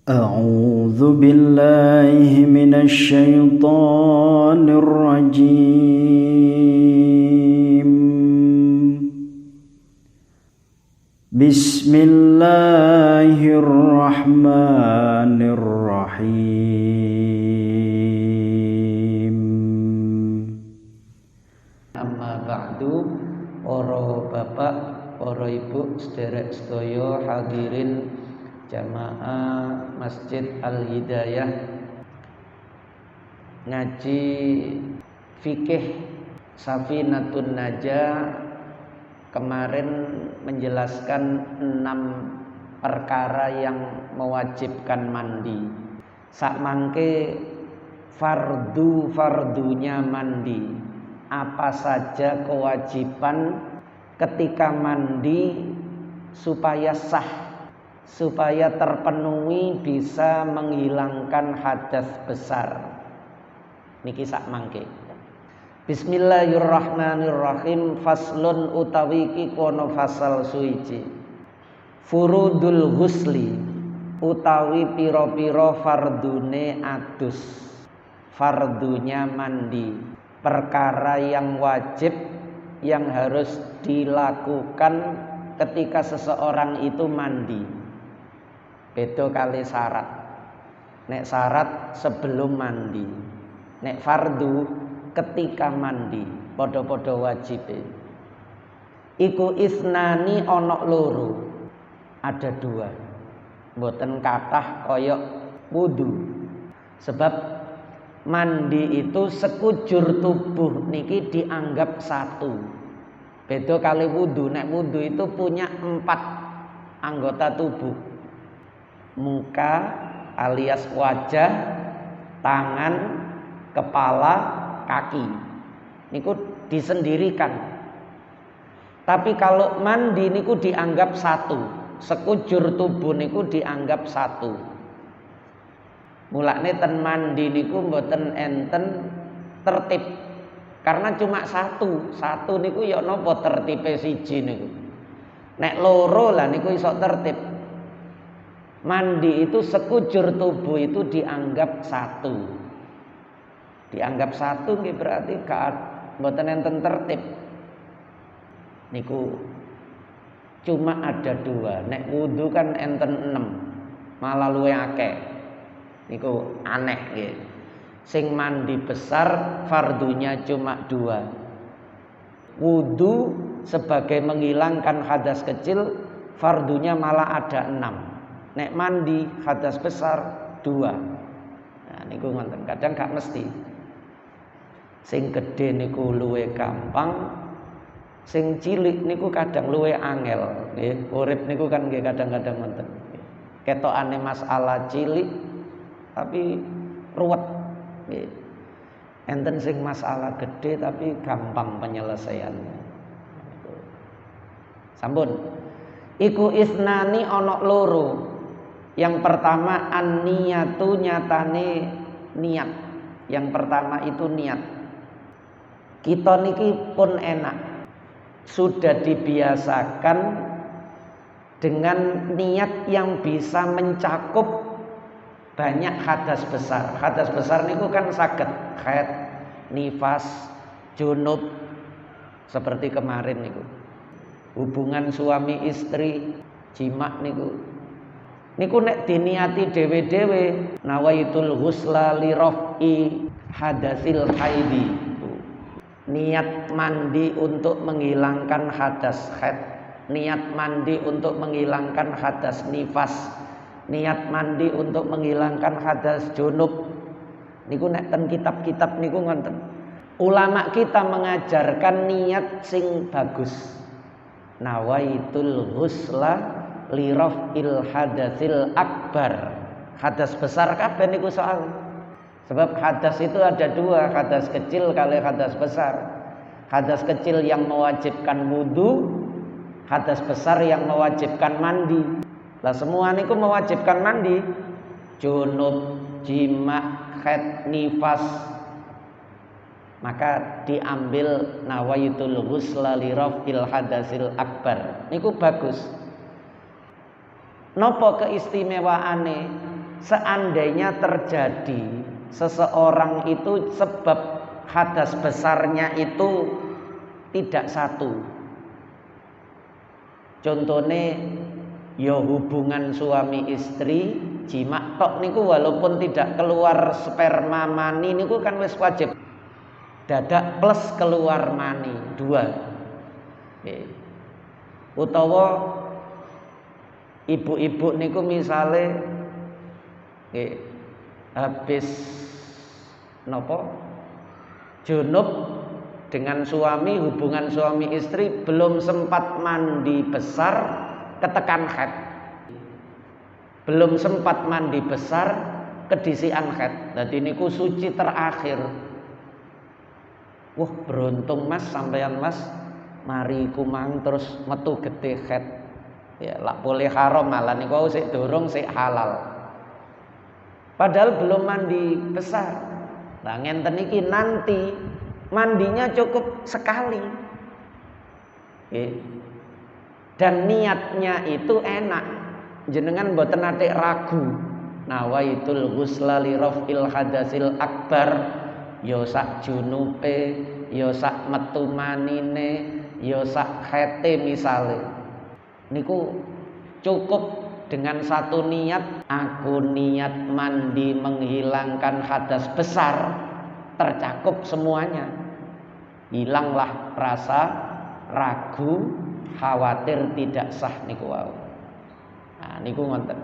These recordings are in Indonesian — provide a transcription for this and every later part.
أعوذ بالله من الشيطان الرجيم. بسم الله الرحمن الرحيم. Amma ba'du, para bapak, para ibu, sederek sedaya hadirin jamaah Masjid Al-Hidayah, ngaji fikih Safinatun Najah. Kemarin menjelaskan 6 perkara yang mewajibkan mandi. Sak mangke fardunya mandi. Apa saja kewajiban ketika mandi supaya sah, supaya terpenuhi, bisa menghilangkan hadas besar. Niki sak mangke. Bismillahirrahmanirrahim. Faslun utawi iki kono fasal suci. Furudul ghusli utawi piro-piro fardune adus. Fardunya mandi, perkara yang wajib yang harus dilakukan ketika seseorang itu mandi. Beda kali syarat. Nek syarat sebelum mandi, nek fardu ketika mandi, podo-podo wajib. Iku isnani onok loro, ada 2. Mboten kathah koyok wudu. Sebab mandi itu sekujur tubuh niki dianggap 1. Beda kali wudu. Nek wudu itu punya 4 anggota tubuh. Muka alias wajah, tangan, kepala, kaki. Niku disendirikan. Tapi kalau mandi niku dianggap 1. Sekujur tubuh niku dianggap 1. Mulane ten mandi niku mboten enten tertib. Karena cuma 1 niku ya napa tertibe siji niku. Nek loro lah niku iso tertib. Mandi itu sekujur tubuh itu dianggap 1. Dianggap 1 nggih berarti mboten enten tertib. Niku cuma ada 2. Nek wudu kan enten 6, malah luwih akeh. Niku aneh nggih. Sing mandi besar fardunya cuma 2. Wudu sebagai menghilangkan hadas kecil fardunya malah ada 6. Nek mandi hadas besar 2. Nah niku ngoten, kadang gak mesti. Sing gede niku luwih gampang, sing cilik niku kadang luwih angel. Nggih, urip niku kan nggih kadang-kadang ngoten. Ketokane masalah cilik tapi ruwet. Nggih. Enten sing masalah gede tapi gampang penyelesaiannya. Sampun. Iku isnani ana loro. Yang pertama an-niyatu, nyatane niat. Yang pertama itu niat. Kita niki pun enak, sudah dibiasakan dengan niat yang bisa mencakup banyak hadas besar. Hadas besar niku kan saged haid, nifas, junub, seperti kemarin niku. Hubungan suami istri, jima niku. Niku nek diniati dhewe-dhewe, nawaitul ghusla li raf'i hadasil haidi. Niat mandi untuk menghilangkan hadas haid, niat mandi untuk menghilangkan hadas nifas, niat mandi untuk menghilangkan hadas junub. Niku nek ten kitab-kitab niku ngoten. Ulama kita mengajarkan niat sing bagus. Nawaitul ghusla li raf'il hadatsil akbar. Hadas besar kabeh niku soal. Sebab hadas itu ada 2, hadas kecil kali hadas besar. Hadas kecil yang mewajibkan wudu, hadas besar yang mewajibkan mandi. Lah semua niku mewajibkan mandi. Junub, jima, haid, nifas. Maka diambil nawaitul ghusla li raf'il hadasil akbar. Niku bagus. Napa keistimewaane? seandainya terjadi seseorang itu sebab hadas besarnya itu tidak satu. Contohnya ya hubungan suami istri jima tok niku walaupun tidak keluar sperma mani niku kan wis wajib dadak plus keluar mani 2. Utawa ibu-ibu niku misale habis nopo junub dengan suami, hubungan suami istri belum sempat mandi besar ketekan haid. Belum sempat mandi besar kedisian haid. Dadi niku suci terakhir. Wah, beruntung Mas sampeyan Mas mari kumang terus metu gede haid. Ya, lak boleh haram malah niku sik durung sik halal. Padahal belum mandi besar. Nah, ngenten iki nanti mandinya cukup sekali. Dan niatnya itu enak. Jenengan mboten nate ragu. Nawaitul ghusla li raf'il hadasil akbar. Ya sak junupe, ya sak metu manine, ya sak khete misale. Niku cukup dengan satu niat, aku niat mandi menghilangkan hadas besar, tercakup semuanya. Hilanglah rasa ragu, khawatir tidak sah niku wau. Nah, niku ngoten.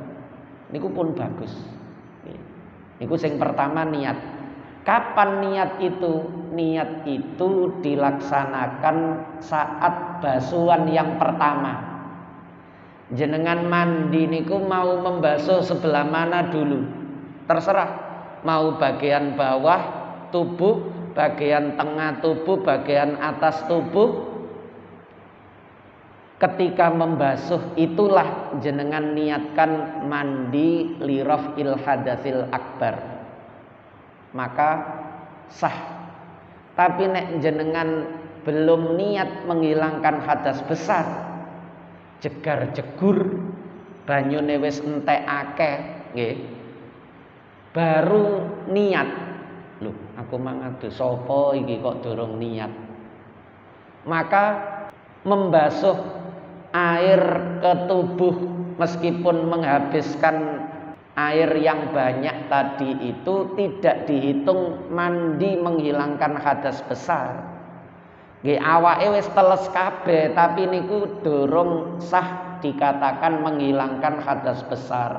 Niku pun bagus. Niku sing pertama niat. Kapan niat itu? Niat itu dilaksanakan saat basuhan yang pertama. Jenengan mandi niku mau membasuh sebelah mana dulu? Terserah. Mau bagian bawah tubuh, bagian tengah tubuh, bagian atas tubuh. Ketika membasuh itulah jenengan niatkan mandi lirafil hadasil akbar. Maka sah. Tapi nek jenengan belum niat menghilangkan hadas besar, jegar jegur banyune wis entek akeh nggih, baru niat. Lho, aku mangadu sapa iki kok durung niat. Maka membasuh air ke tubuh meskipun menghabiskan air yang banyak tadi itu tidak dihitung mandi menghilangkan hadas besar. Nggih, awake wis teles kabeh tapi niku durung sah dikatakan menghilangkan hadas besar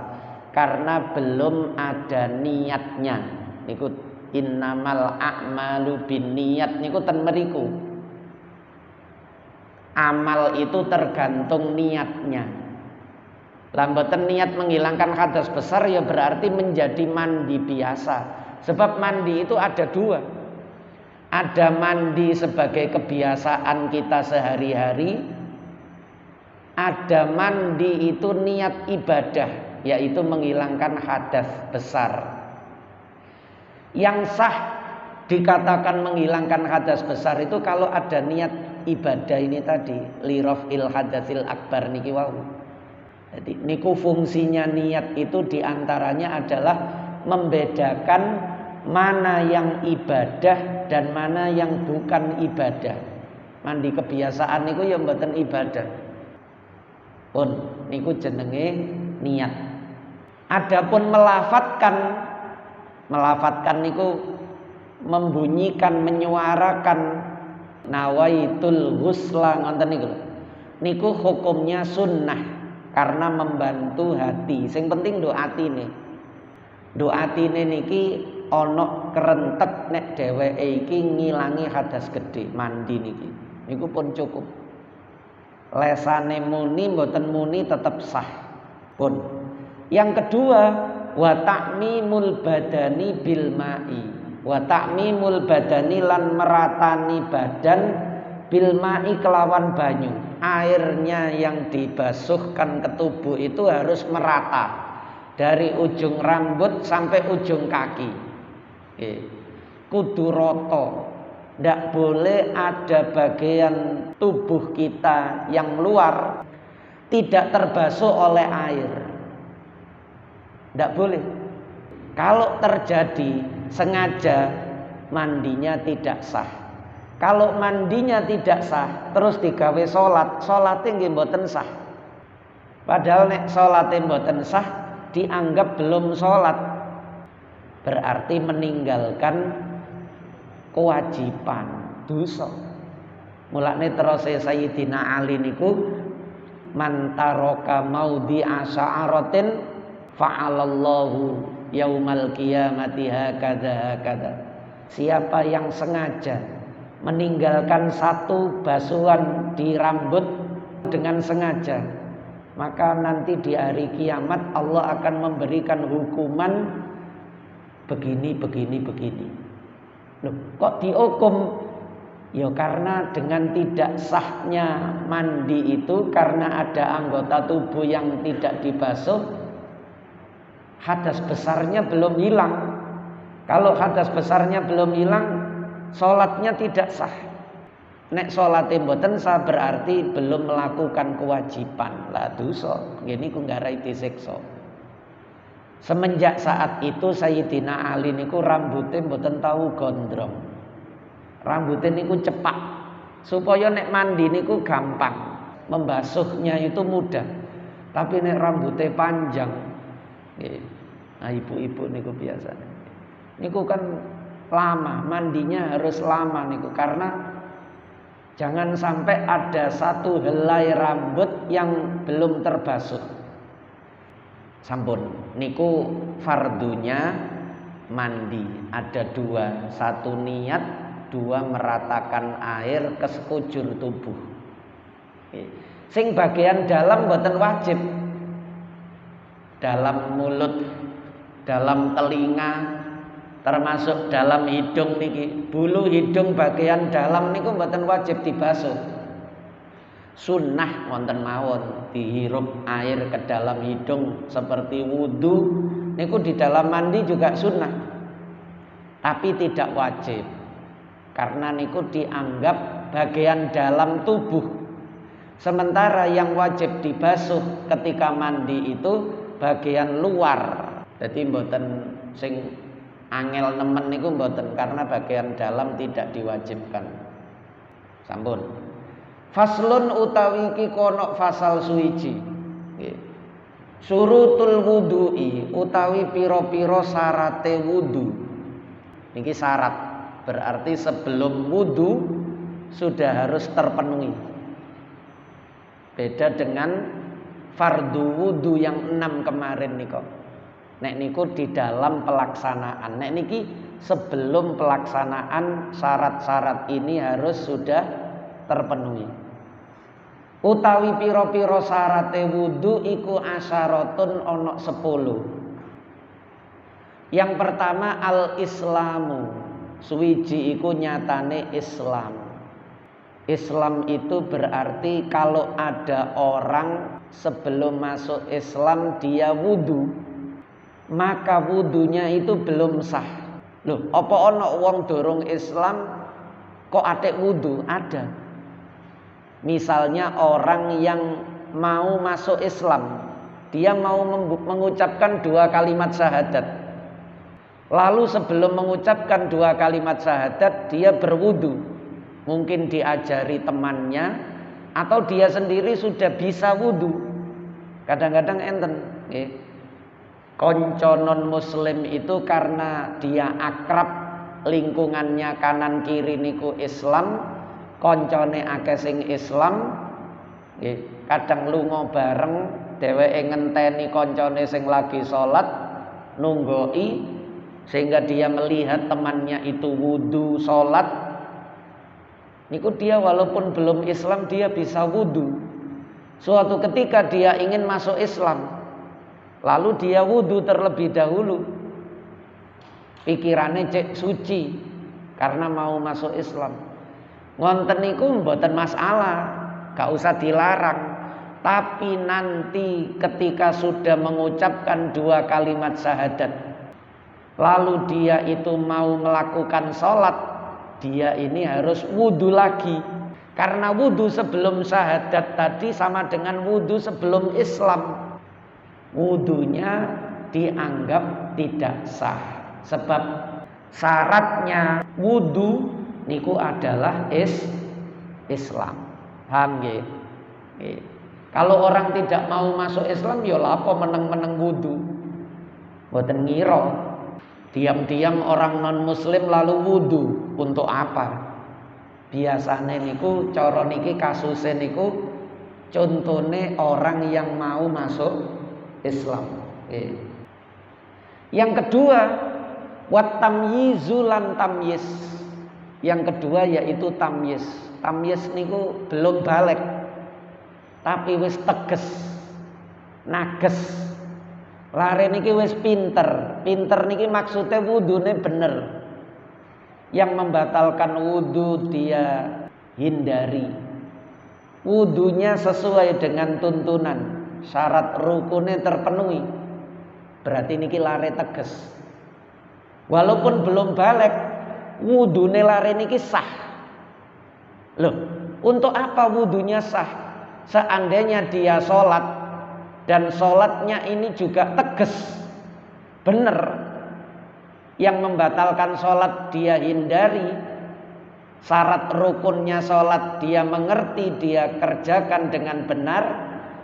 karena belum ada niatnya. Niku innamal a'malu binniyat niku ten mriku. Amal itu tergantung niatnya. Lah mboten niat menghilangkan hadas besar ya berarti menjadi mandi biasa. Sebab mandi itu ada 2. Ada mandi sebagai kebiasaan kita sehari-hari. Ada mandi itu niat ibadah, yaitu menghilangkan hadas besar. Yang sah dikatakan menghilangkan hadas besar itu kalau ada niat ibadah ini tadi, lirafil hadasil akbar niki wau. Jadi niku fungsinya niat itu diantaranya adalah membedakan mana yang ibadah dan mana yang bukan ibadah. Mandi kebiasaan niku ya mboten ibadah. Pun niku jenenge niat. Adapun melafatkan niku membunyikan, menyuarakan nawaitul ghusla ngoten niku. Niku hukumnya sunnah karena membantu hati. Sing penting doa atine. Doa atine niki ana kerentek nek dheweke iki ngilangi hadas gede mandi niki. Niku pun cukup. Lesane muni mboten muni tetap sah. Pun. Yang kedua, wa ta'mimul badani bil ma'i. Wa ta'mimul badani lan meratani badan bil ma'i kelawan banyu. Airnya yang dibasuhkan ke tubuh itu harus merata dari ujung rambut sampai ujung kaki. Kudu rata. Tidak boleh ada bagian tubuh kita yang luar tidak terbasuh oleh air. Tidak boleh. Kalau terjadi sengaja, mandinya tidak sah. Kalau mandinya tidak sah, terus digawe sholatnya nggih mboten sah. Padahal nek sholatnya mboten sah, dianggap belum sholat, berarti meninggalkan kewajiban dosa. Mulane terus Sayyidina Ali niku man taraka maudhi'a sya'aratin fa'alallahu yaumal qiyamati hakadha. Siapa yang sengaja meninggalkan satu basuhan di rambut dengan sengaja, maka nanti di hari kiamat Allah akan memberikan hukuman begini. Loh, kok dihukum? Ya karena dengan tidak sahnya mandi itu karena ada anggota tubuh yang tidak dibasuh, hadas besarnya belum hilang. Kalau hadas besarnya belum hilang, sholatnya tidak sah. Nek sholatnya mboten sah berarti belum melakukan kewajiban. Lah dosa, ngene ku nggarai disiksa. Semenjak saat itu Sayyidina Ali niku rambutnya mboten tahu gondrong. Rambutnya niku cepak supaya nek mandi niku gampang, membasuhnya itu mudah. Tapi nek rambutnya panjang, nah ibu-ibu niku biasanya niku kan lama, mandinya harus lama niku karena jangan sampai ada satu helai rambut yang belum terbasuh. Sampun niku fardunya mandi ada dua, satu niat, dua meratakan air ke sekujur tubuh. Sing bagian dalam mboten wajib. Dalam mulut, dalam telinga, termasuk dalam hidung niki. Bulu hidung bagian dalam niku mboten wajib dibasuh. Sunnah wonten mawon dihirup air ke dalam hidung seperti wudu niku di dalam mandi juga sunnah. Tapi tidak wajib. Karena niku dianggap bagian dalam tubuh. Sementara yang wajib dibasuh ketika mandi itu bagian luar. Jadi mboten sing angel nemen niku mboten karena bagian dalam tidak diwajibkan. Sampun. Faslun utawi iki kono fasal suwiji. Nggih. Surutul wudu'i utawi pira-pira syarate wudu. Niki syarat. Berarti sebelum wudu sudah harus terpenuhi. Beda dengan fardu wudu yang 6 kemarin niko. Nek niku di dalam pelaksanaan. Nek niki sebelum pelaksanaan syarat-syarat ini harus sudah terpenuhi. Utawi pira-pira syarate wudu iku asyaratun ana 10. Yang pertama al-islamu. Suwiji iku nyatane Islam. Islam itu berarti kalau ada orang sebelum masuk Islam dia wudu, maka wudunya itu belum sah. Loh, apa ana wong dorong Islam kok atik wudu? Ada. Misalnya orang yang mau masuk Islam, dia mau mengucapkan 2 kalimat syahadat. Lalu sebelum mengucapkan 2 kalimat syahadat dia berwudu. Mungkin diajari temannya atau dia sendiri sudah bisa wudu. Kadang-kadang enten konco non muslim itu karena dia akrab, lingkungannya kanan kiri niku Islam, koncone akeh sing Islam, kadang lunga bareng, dheweke ngenteni koncone sing lagi salat, nunggoi sehingga dia melihat temannya itu wudu salat. Niku dia walaupun belum Islam dia bisa wudu. Suatu ketika dia ingin masuk Islam, lalu dia wudu terlebih dahulu. Pikirannya cek suci karena mau masuk Islam. Ngonten niku mboten masalah, gak usah dilarang. Tapi nanti ketika sudah mengucapkan 2 kalimat syahadat, lalu dia itu mau melakukan sholat, dia ini harus wudu lagi. Karena wudu sebelum syahadat tadi sama dengan wudu sebelum Islam. Wudunya dianggap tidak sah. Sebab syaratnya wudu niku adalah Islam. Paham nggih? Kalau orang tidak mau masuk Islam ya lapo meneng-meneng wudu. Mboten ngira. Diam-diam orang non muslim lalu wudu untuk apa? Biasanya niku cara niki kasusnya niku contone orang yang mau masuk Islam. Yang kedua, wat tamyizu lan tamyiz. Yang kedua yaitu tamyiz. Tamyiz niku belum balik tapi wis teges, nages. Lare niki wis pinter. Pinter niki maksudnya wudune bener. Yang membatalkan wudu dia hindari. Wudunya sesuai dengan tuntunan, syarat rukunnya terpenuhi. Berarti niki lare teges. Walaupun belum balik, wudune lare niki sah. Loh, untuk apa wudunya sah? Seandainya dia sholat dan sholatnya ini juga teges, bener. Yang membatalkan sholat dia hindari, syarat rukunnya sholat dia mengerti, dia kerjakan dengan benar,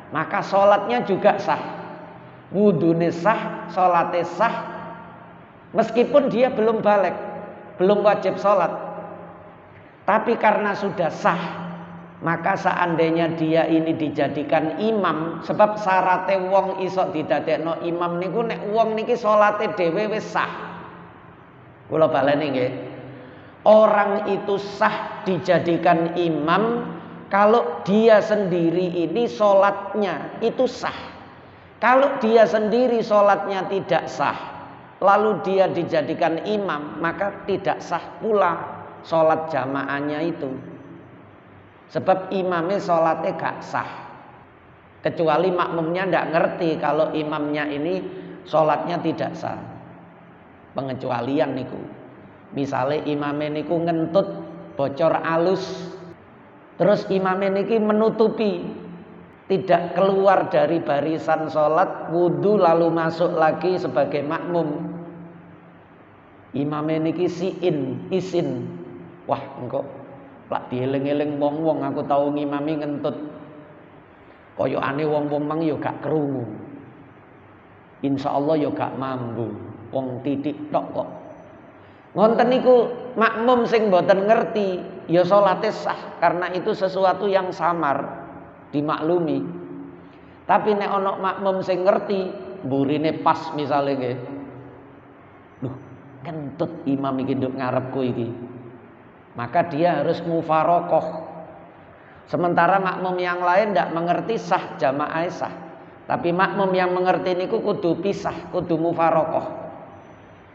maka sholatnya juga sah. Wudune sah, sholatnya sah, meskipun dia belum balik, belum wajib sholat. Tapi karena sudah sah, maka seandainya dia ini dijadikan imam, sebab syarate wong iso didadekno imam niku nek wong niki salate dhewe wis sah. Kula baleni nggih. Orang itu sah dijadikan imam kalau dia sendiri ini salatnya itu sah. Kalau dia sendiri salatnya tidak sah, lalu dia dijadikan imam, maka tidak sah pula salat jamaahnya itu. Sebab imamnya sholatnya gak sah. Kecuali makmumnya ndak ngerti kalau imamnya ini sholatnya tidak sah. Pengecualian niku. Misalnya imamnya niku ngentut bocor alus, terus imamnya niki menutupi, tidak keluar dari barisan sholat, wudu lalu masuk lagi sebagai makmum. Imamnya niki isin. Wah, engkau lak dieling-eling wong-wong aku tau ngimami ngentut. Koyokane wong-wong mang yo gak krungu. Insyaallah yo gak mambu. Wong titik tok kok. Ngonten niku makmum sing mboten ngerti ya salate sah karena itu sesuatu yang samar dimaklumi. Tapi nek ana makmum sing ngerti, mburine pas misale nggih. Duh, kentut imam iki nduk ngarepku iki. Maka dia harus mufarokoh. Sementara makmum yang lain tidak mengerti sah jamaah sah. Tapi makmum yang mengerti niku kudu pisah, kudu mufarokoh.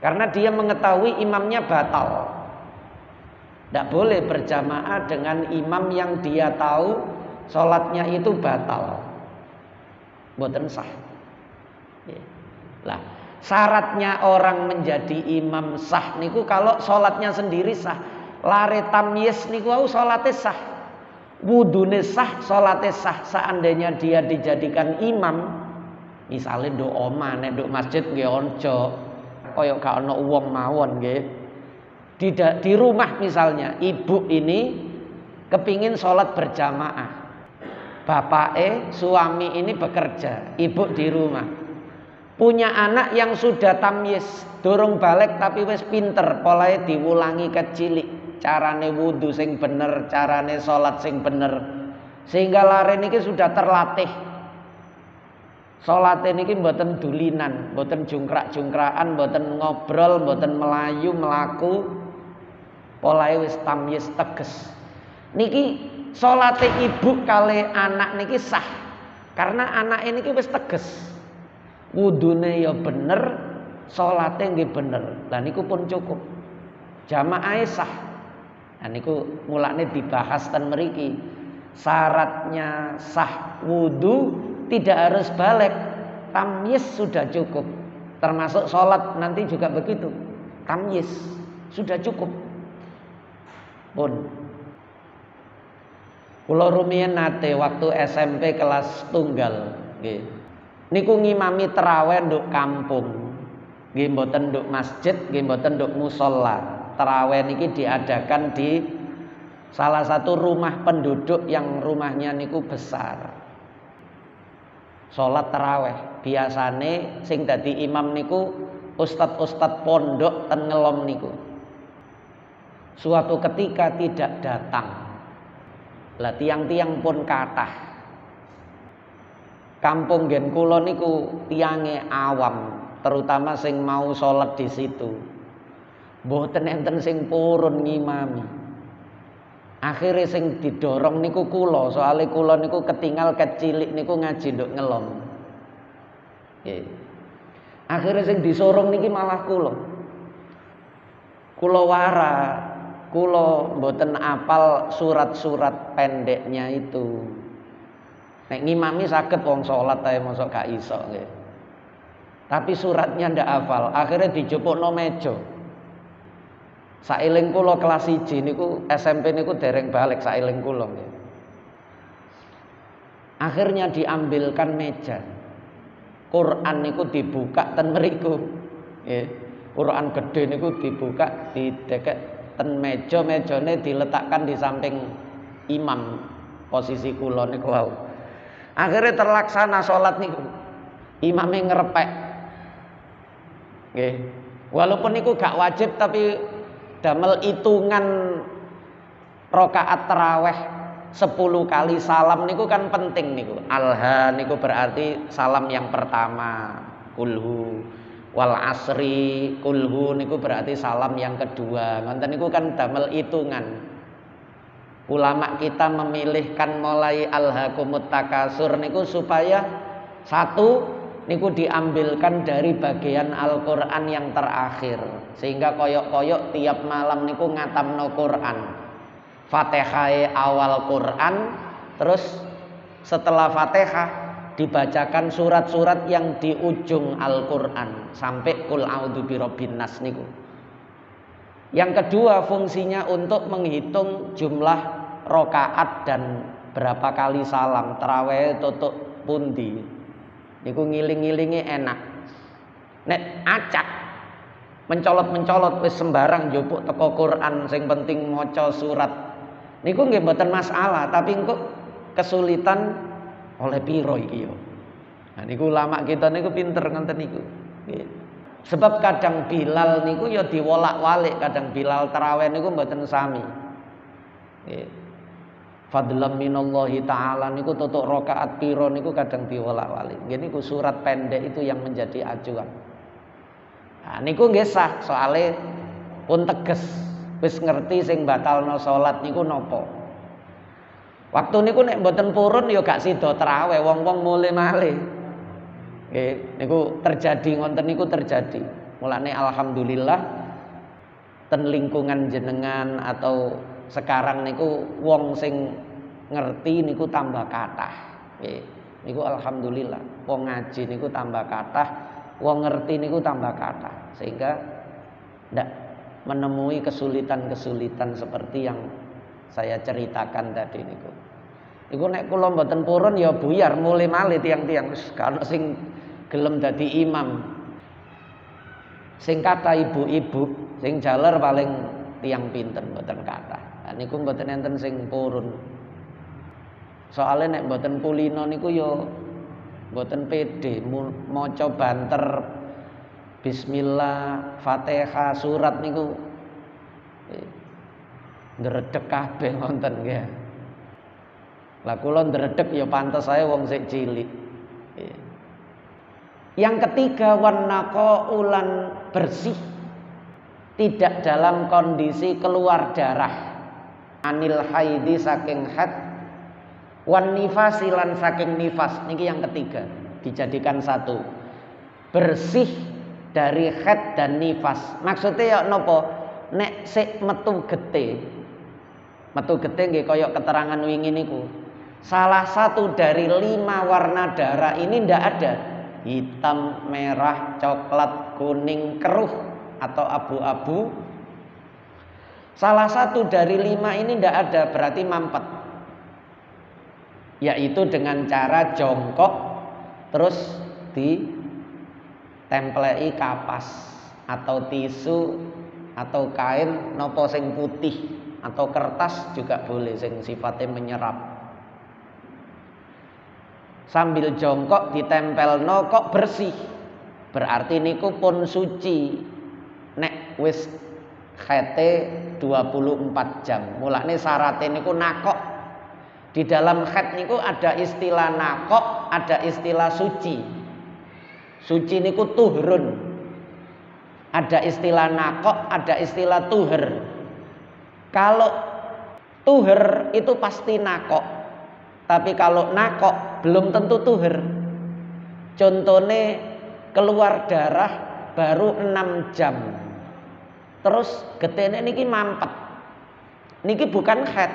Karena dia mengetahui imamnya batal. Tidak boleh berjamaah dengan imam yang dia tahu sholatnya itu batal. Mboten sah. Lah, syaratnya orang menjadi imam sah niku kalau sholatnya sendiri sah. Lare tamyiz niku wau salate sah. Wudune sah, salate sah. Seandainya dia dijadikan imam, misalnya nduk omah nek nduk masjid nggih onco, kaya gak ana wong mawon nggih. Di rumah misalnya, ibu ini kepingin sholat berjamaah. Bapake, suami ini bekerja, ibu di rumah. Punya anak yang sudah tamyiz, durung balik tapi wis pinter, polahe diwulangi kecilik. Carane wudu sing bener, carane sholat sing bener, sehingga lare niki sudah terlatih. Sholat niki mboten dulinan, mboten jungkrak-jungkrakan, mboten ngobrol, mboten melayu melaku, polahe wis tamyiz teges. Niki sholate ibu kali anak niki sah, karena anak ini wis teges, wudune ya bener, sholate nggih bener. Lah niku pun cukup, jamaah sah. Nah niku mulane dibahas ten mriki. Syaratnya sah wudu tidak harus balik, tamyiz sudah cukup. Termasuk sholat nanti juga begitu. Tamyiz sudah cukup. Pun kula rumiyin nate waktu SMP kelas tunggal nggih. niku ngimami tarawih nduk kampung. Nggih mboten nduk masjid, nggih mboten nduk musala. Tarawih niki diadakan di salah satu rumah penduduk yang rumahnya niku besar. Salat tarawih biasane sing dadi imam niku ustad-ustad pondok ten ngelom niku. Suatu ketika tidak datang. Lah tiang-tiang pun kathah. Kampung gen kula niku tiange awam, terutama sing mau salat di situ. Mboten enten sing purun ngimami. Akhire sing didorong niku kula, soalé kula niku ketinggal kecilik niku ngaji nduk ngelom. Nggih. Akhire sing disorong niki malah kula. Kula wara, kula mboten apal surat-surat pendeknya itu. Nek ngimami saged wong salat ae mosok gak iso nggih. Tapi suratnya ndak hafal, akhirnya dijupukno meja. Sailing kula kelas 1 niku SMP niku dereng balik sailing kula nggih. Akhirnya diambilkan meja. Quran niku dibuka ten mriku. Nggih. Quran gede niku dibuka, didekek ten meja, mejane diletakkan di samping imam. Posisi kula niku wau. Akhirnya terlaksana salat niku. Imame ngerepek. Nggih. Walaupun niku gak wajib tapi damel hitungan rakaat tarawih 10 kali salam niku kan penting niku. Alha niku berarti salam yang pertama, kulhu. Wal asri kulhu niku berarti salam yang kedua. Ngoten niku kan damel hitungan. Ulama kita memilihkan mulai alhaqumut takasur niku supaya satu niku diambilkan dari bagian Al-Qur'an yang terakhir, sehingga koyok-koyok tiap malam niku ngatamno Qur'an. Fatihah awal Qur'an, terus setelah Fatihah dibacakan surat-surat yang di ujung Al-Qur'an sampai qul a'udzu birabbin nas niku. Yang kedua fungsinya untuk menghitung jumlah rakaat dan berapa kali salam. Tarawih tutuk pundi. Niku ngiling-ngilingi enak. Nek acak mencolot-mencolot wis sembarang njupuk teko Quran, sing penting maca surat. Niku nggih mboten masalah, tapi engko kesulitan oleh piro iki yo. Nah niku ulama kita niku pinter ngoten niku. Nggih. Sebab kadang Bilal niku ya diwolak-walik, kadang Bilal tarawih niku mboten sami. Nggih. Fadlam minallahi ta'ala niku tutuk rakaat piro niku kadang diwolak-walik. Nggih niku surat pendek itu yang menjadi acuan. Nah niku nggih sah soalé pun teges wis ngerti sing batalno salat niku napa. Waktu niku nek mboten purun ya gak sida tarawih, wong-wong mulih malih. Nggih niku terjadi ngonten niku terjadi. Mulane alhamdulillah ten lingkungan jenengan atau sekarang niku wong sing ngerti niku tambah kathah. Nggih. Niku alhamdulillah. Wong ngaji niku tambah kathah, wong ngerti niku tambah kathah. Sehingga ndak menemui kesulitan-kesulitan seperti yang saya ceritakan tadi niku. Niku nek kula mboten purun ya buyar mulih malih tiang-tiang wis gak ono sing gelem dadi imam. Sing kathah ibu-ibu, sing jaler paling tiang pinten mboten kathah. Niku mboten enten sing purun. Soalnya nek mboten kulino niku yo mboten pede maca banter bismillah, Fatihah, surat niku ndredeg kabeh wonten nggih. Lah kula ndredeg ya pantes saya wong sik cilik. Yang ketiga wannaqa ulan bersih, tidak dalam kondisi keluar darah. Anil haidi saking haid, wan nifasi lan saking nifas. Niki yang ketiga dijadikan satu. Bersih dari haid dan nifas. Maksudnya ya napa? Nek sik metu getih. Metu getih nggih kaya keterangan wingi niku. Salah satu dari 5 warna darah ini ndak ada. Hitam, merah, coklat, kuning, keruh atau abu-abu. Salah satu dari 5 ini tidak ada, berarti mampet. Yaitu dengan cara jongkok, terus ditemplei kapas atau tisu atau kain nopo sing putih atau kertas juga boleh sing sifatnya menyerap. Sambil jongkok ditempelno kok bersih, berarti niku pun suci. Nek wis khete 24 jam. Mulane syaratnya niku nakok. Di dalam khet niku ada istilah nakok, ada istilah suci. Suci niku tuhurun. Ada istilah nakok, ada istilah tuhur. Kalau tuhur itu pasti nakok. Tapi kalau nakok belum tentu tuhur. Contohnya keluar darah baru 6 jam. Terus getene niki mampet. Niki bukan khed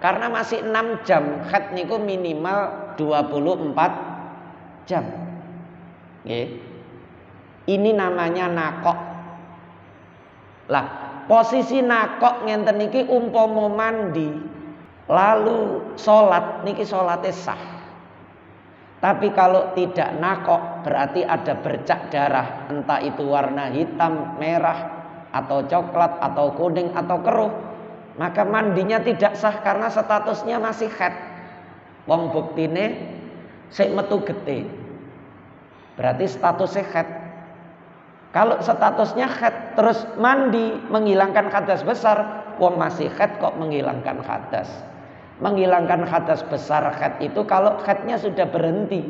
karena masih 6 jam. Khed niku minimal 24 jam. Nggih. Ini namanya nakok. Lah, posisi nakok ngenten niki umpama mandi lalu sholat niki sholatnya sah. Tapi kalau tidak nakok berarti ada bercak darah, entah itu warna hitam, merah, atau coklat, atau kuning, atau keruh, maka mandinya tidak sah karena statusnya masih khed. Wong buktine sik metu gete, berarti statusnya khed. Kalau statusnya khed terus mandi menghilangkan hadas besar, wong masih khed kok menghilangkan hadas. Menghilangkan hadas besar khed itu kalau khednya sudah berhenti.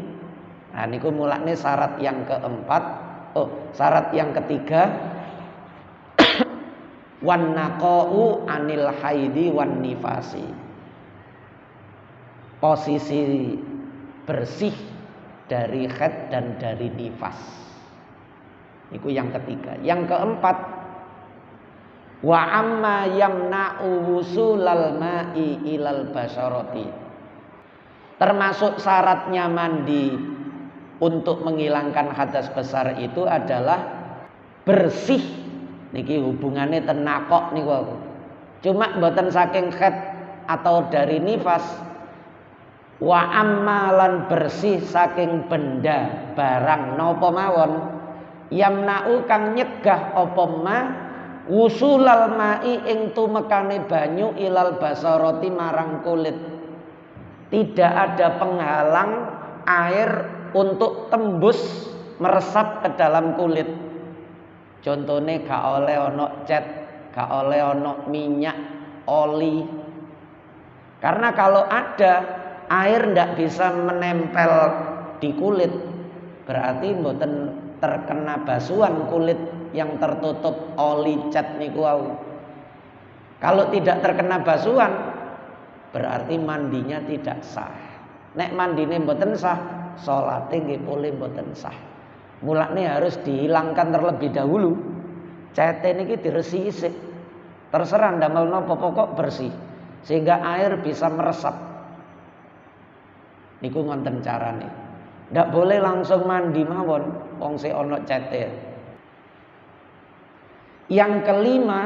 Nah niku mulane syarat yang keempat. Syarat yang ketiga, wan naqau anil haidi wan nifasi. Posisi bersih dari haid dan dari nifas. Itu yang ketiga. Yang keempat, wa amma yamna'u wusulal ma'i ilal basyarati. Termasuk syaratnya mandi untuk menghilangkan hadas besar itu adalah bersih. Niki hubungannya tenakok niku. Cuma mboten saking haid atau dari nifas. Wa ammalan bersih saking benda barang napa mawon yamna'u kang nyegah apa ma wusulal ma'i ing tumekane banyu ilal basarati marang kulit. Tidak ada penghalang air untuk tembus meresap ke dalam kulit. Contohnya gak oleh ono cat, gak oleh ono minyak, oli. Karena kalau ada air ndak bisa menempel di kulit, berarti mboten terkena basuhan kulit yang tertutup oli cat niku wau. Kalau tidak terkena basuhan, berarti mandinya tidak sah. Nek mandine mboten sah, salate nggih pole mboten sah. Mulane harus dihilangkan terlebih dahulu. Cete niki diresiki sik. Terserah ndamel napa pokok bersih sehingga air bisa meresap. Niku ngonten carane. Ndak boleh langsung mandi mawon wong sik ana cete. Yang kelima,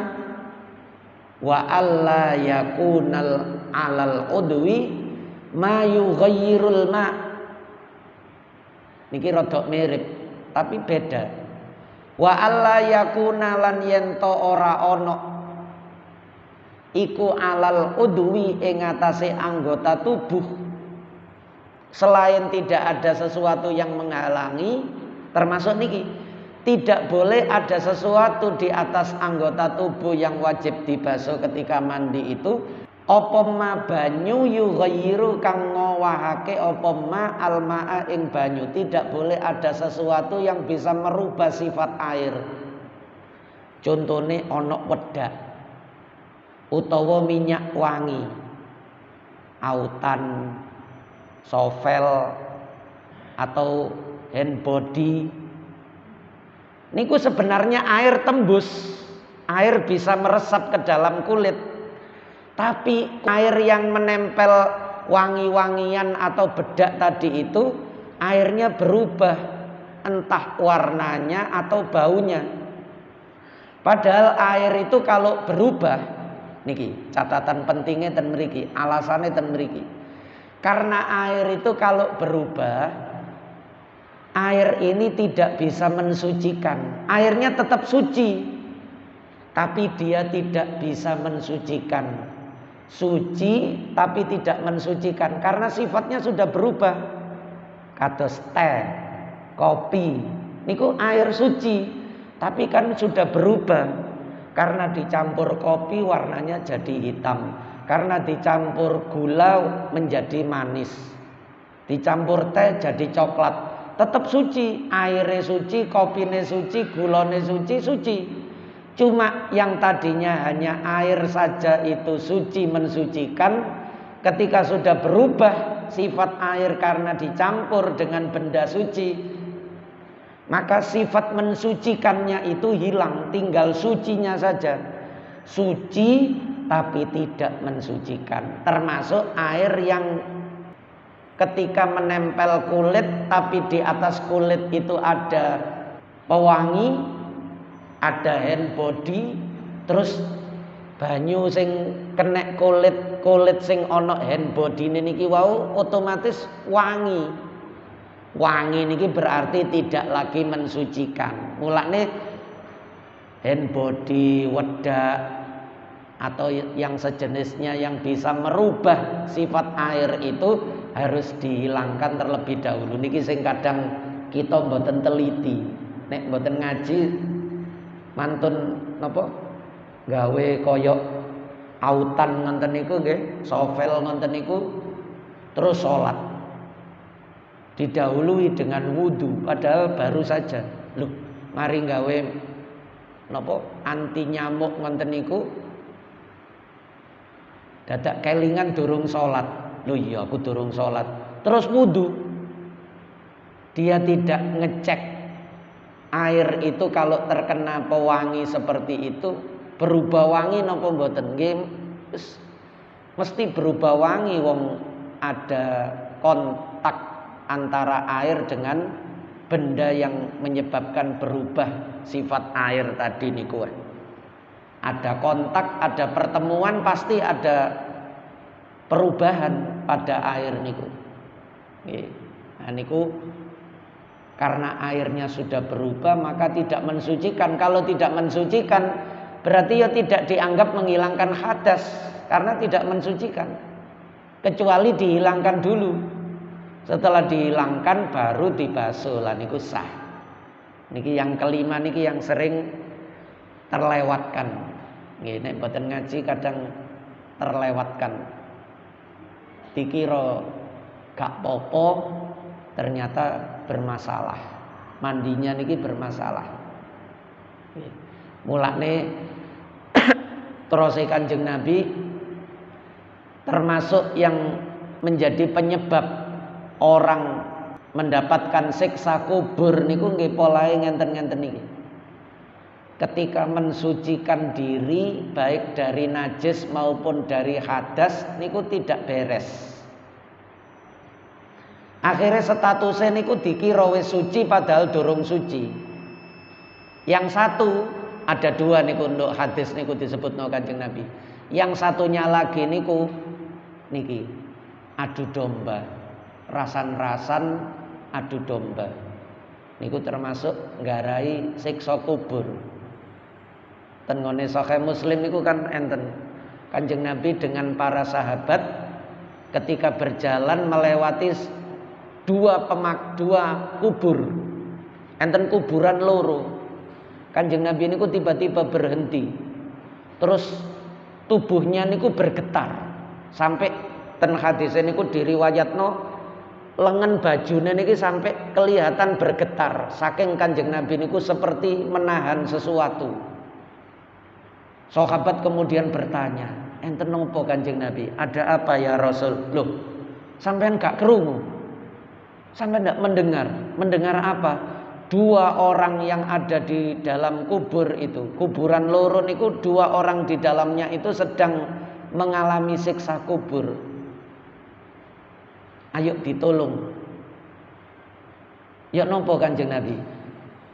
wa alla yakunal alal udwi ma yughayyirul ma. Niki rada mirip tapi beda. Wa alla yakuna lan yen to ora ana iku alal udwi ing atase anggota tubuh. Selain tidak ada sesuatu yang menghalangi, termasuk niki, tidak boleh ada sesuatu di atas anggota tubuh yang wajib dibasuh ketika mandi itu. Apa ma banyu yughayyiru kang ngowahake apa ma almaa ing banyu. Tidak boleh ada sesuatu yang bisa merubah sifat air. Contohnya ana wedak utawa minyak wangi, autan, sovel atau hand body. Niku sebenarnya air tembus, air bisa meresap ke dalam kulit. Tapi air yang menempel wangi-wangian atau bedak tadi itu airnya berubah, entah warnanya atau baunya. Padahal air itu kalau berubah, niki catatan pentingnya ten mriki, alasannya ten mriki. Karena air itu kalau berubah Air ini tidak bisa mensucikan. Airnya tetap suci, tapi dia tidak bisa mensucikan. Suci tapi tidak mensucikan karena sifatnya sudah berubah. Kados teh, kopi, niku air suci, tapi kan sudah berubah. Karena dicampur kopi warnanya jadi hitam, karena dicampur gula menjadi manis, dicampur teh jadi coklat. Tetap suci, airnya suci, kopine suci, gulane suci, suci. Cuma yang tadinya hanya air saja itu suci mensucikan, ketika sudah berubah sifat air karena dicampur dengan benda suci, maka sifat mensucikannya itu hilang, tinggal sucinya saja. Suci tapi tidak mensucikan. Termasuk air yang ketika menempel kulit tapi di atas kulit itu ada pewangi, ada hand body, terus banyu sing kena kulit sing ana hand body niki wau otomatis wangi. Wangi niki berarti tidak lagi mensucikan. Mulane hand body, wedak atau yang sejenisnya yang bisa merubah sifat air itu harus dihilangkan terlebih dahulu. Niki sing kadang kita mboten teliti. Nek mboten ngaji mantun napa gawe koyok autan ngoten niku nggih, sovel ngoten niku, terus salat. Didahului dengan wudu padahal baru saja. Loh, mari gawe napa anti nyamuk ngoten niku dadak kelingan durung salat. Loh iya aku durung salat. Terus wudu. Dia tidak ngecek air itu kalau terkena pewangi seperti itu berubah wangi napa mboten. Nggih mesti berubah wangi wong ada kontak antara air dengan benda yang menyebabkan berubah sifat air tadi niku. Ada kontak, ada pertemuan, pasti ada perubahan pada air niku. Nah niku karena airnya sudah berubah maka tidak mensucikan. Kalau tidak mensucikan berarti ya tidak dianggap menghilangkan hadas karena tidak mensucikan. Kecuali dihilangkan dulu. Setelah dihilangkan baru dibasuh lah niku sah. Niki yang kelima niki yang sering terlewatkan. Nggih nek mboten ngaji kadang terlewatkan. Dikira gak popo ternyata bermasalah. Mandinya niki bermasalah. Mulane terus Kanjeng Nabi termasuk yang menjadi penyebab orang mendapatkan siksa kubur niku nggih polahe ngenten-ngenten niki. Ketika mensucikan diri baik dari najis maupun dari hadas niku tidak beres. Akhirnya statusnya niku dikira wis suci padahal durung suci. Yang satu ada dua niku untuk hadis niku disebutno Kanjeng Nabi. Yang satunya lagi niku niki adu domba. Rasan-rasan adu domba. Niku termasuk nggarai siksa kubur. Ten ngene Sahih Muslim niku kan enten Kanjeng Nabi dengan para sahabat ketika berjalan melewati dua kubur. Enten kuburan loro. Kanjeng Nabi niku tiba-tiba berhenti. Terus tubuhnya niku bergetar sampai ten hadis niku diriwayatno lengan bajune niki sampai kelihatan bergetar saking Kanjeng Nabi niku seperti menahan sesuatu. Sahabat kemudian bertanya, enten nopo Kanjeng Nabi? Ada apa ya Rasul? Loh, sampean gak krungu? Sampean gak mendengar? Mendengar apa? Dua orang yang ada di dalam kubur itu, kuburan loro niku dua orang di dalamnya itu sedang mengalami siksa kubur. Ayo ditolong. Ya nopo Kanjeng Nabi?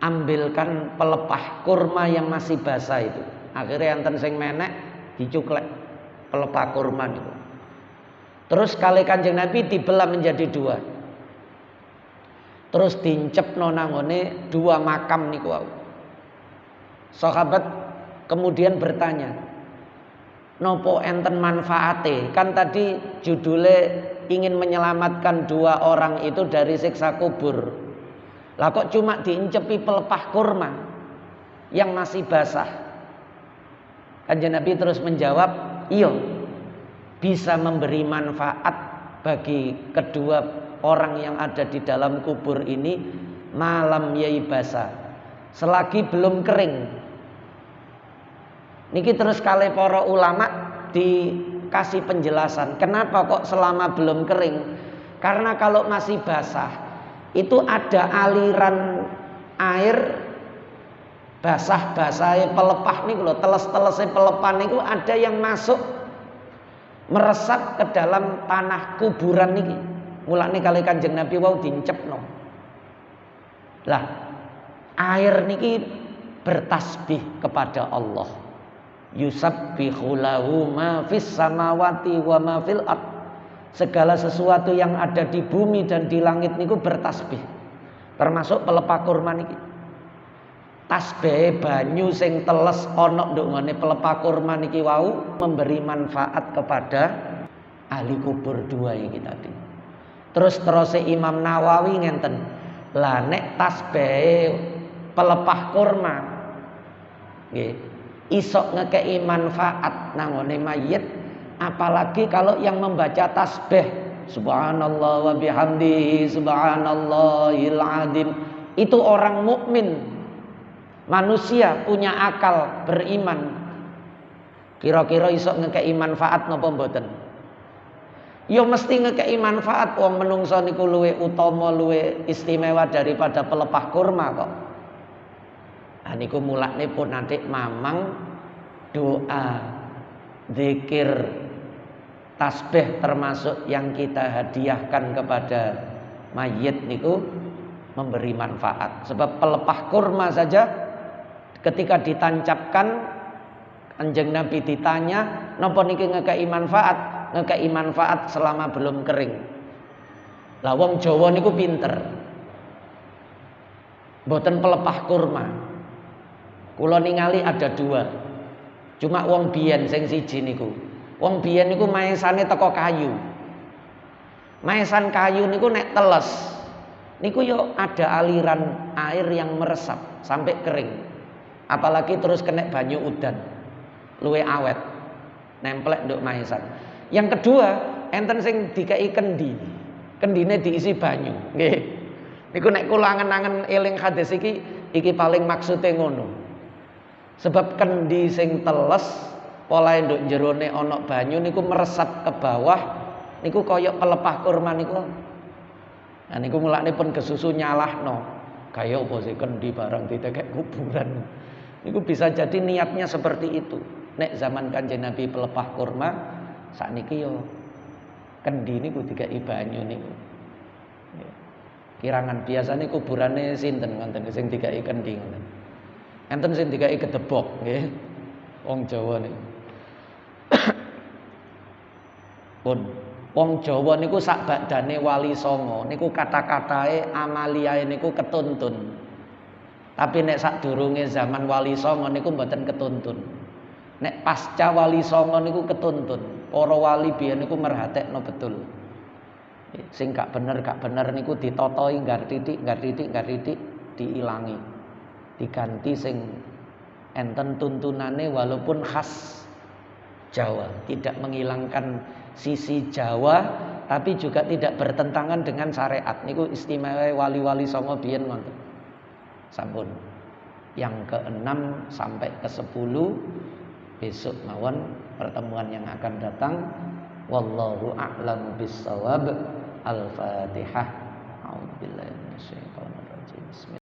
Ambilkan pelepah kurma yang masih basah itu. Akhirnya enten sing menek dicuklek pelepah kurma niku. Terus kali Kanjeng Nabi dibelah menjadi dua. terus dincepno nangone dua makam niku wau. Sahabat kemudian bertanya, nopo enten manfaate? Kan tadi judulnya ingin menyelamatkan dua orang itu dari siksa kubur. Lah kok cuma diincepi pelepah kurma yang masih basah? Kanjeng Nabi terus menjawab, iya, bisa memberi manfaat bagi kedua orang yang ada di dalam kubur ini malam yai basah, selagi belum kering. Niki terus kali para ulama dikasih penjelasan kenapa kok selama belum kering. Karena kalau masih basah itu ada aliran air basah-basahnya pelepah niku lho, teles-telesnya pelepah niku ada yang masuk meresap ke dalam tanah kuburan niki. Mulane kali Kanjeng Nabi wau dincepno. Lah, air niki bertasbih kepada Allah. Yusabbihu lahu ma fis samawati wa ma fil ard. Segala sesuatu yang ada di bumi dan di langit niku bertasbih. Termasuk pelepah kurma niki. Tasbih banyu sing teles ana ndongane pelepah kurma niki wau memberi manfaat kepada ahli kubur dua iki tadi. Terus Imam Nawawi ngenten. Lah nek tasbih pelepah kurma nggih isok ngekei manfaat nangone mayit, apalagi kalau yang membaca tasbih subhanallah wa bihamdihi subhanallahil azim itu orang mukmin, manusia punya akal, beriman. Kira-kira isok ngekei manfaat napa mboten? Ya mesti ngekei manfaat, wong menungso niku luwih utama, luwih istimewa daripada pelepah kurma kok. Nah, niku mulane pun nanti mamang doa, zikir, tasbih termasuk yang kita hadiahkan kepada mayit niku memberi manfaat. Sebab pelepah kurma saja ketika ditancapkan Kanjeng Nabi ditanya, napa niki ngekei manfaat? Ngekei manfaat selama belum kering. Lah wong Jawa niku pinter. Mboten pelepah kurma. Kula ningali ada dua. Cuma wong biyen sing siji niku. Wong biyen niku maesane teko kayu. Maesan kayu niku nek teles niku yo ada aliran air yang meresap sampai kering. Apalagi terus kena banyu udan. Luwe awet. Nemplek nduk maesan. Yang kedua, enten sing dikai kendi. Kendine diisi banyu, nggih. Niku nek kula angen-angen eling hadis iki paling maksude ngono. Sebab kendi sing teles polahe nduk jerone ana banyu niku meresap ke bawah niku kaya pelepah kurma niku. Nah niku mulane pun kesusu nyalahno. Kaya apa sih kendi barang ditekek kuburan. Niku bisa jadi niatnya seperti itu. Nek zaman Kanjeng Nabi pelepah kurma, sakniki yo kendi niku dikai banyu niku. Kirangan biasane kuburane sinten ngoten sing dikai kendi ngoten. Enten sing dikai gedebok nggih. Wong Jawa niku. Pun wong Jawa niku sak badane Wali Songo niku kata-katae amaliae niku ketuntun. Tapi nek sadurunge zaman Wali Songo niku mboten ketuntun. Nek pasca Wali Songo niku ketuntun. Para wali biyen niku merhatekno betul. Sing gak bener niku ditotoi nggar titik diilangi. Diganti sing enten tuntunane walaupun khas Jawa, tidak menghilangkan sisi Jawa tapi juga tidak bertentangan dengan syariat. Niku istimewa wali-wali Songo biyen ngoten. Sampun. Yang ke-6 sampai ke-10 besok mawon pertemuan yang akan datang. Wallahu a'lamu bissawab. Al-Fatihah. A'udzubillahi minasyaitonir rajim. Bismillah.